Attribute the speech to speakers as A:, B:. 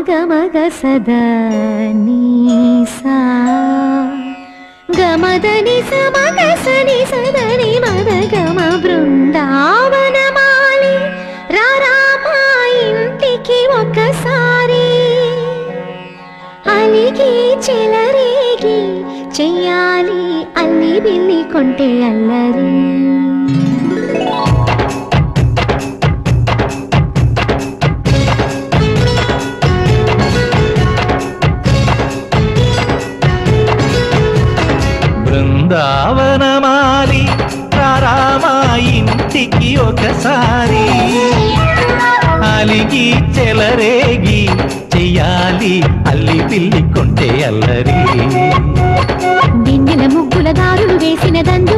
A: గమగ సదా నీసా గమదని సమగ సని సదని మద గమ బృందావనమాలి రారామా ఇంటికి ఒకసారి అలిగి చెలరేగి చెయ్యాలి అల్లి బిల్లి కొంటే అల్లరి
B: బృందావనమాలి రారామా ఇంటికి ఒకసారి అలిగి చెలరేగి చెయ్యాలి అల్లి పిల్లి కొంటే అల్లరి
A: దిండిల ముగ్గుల దారులు వేసిన దందు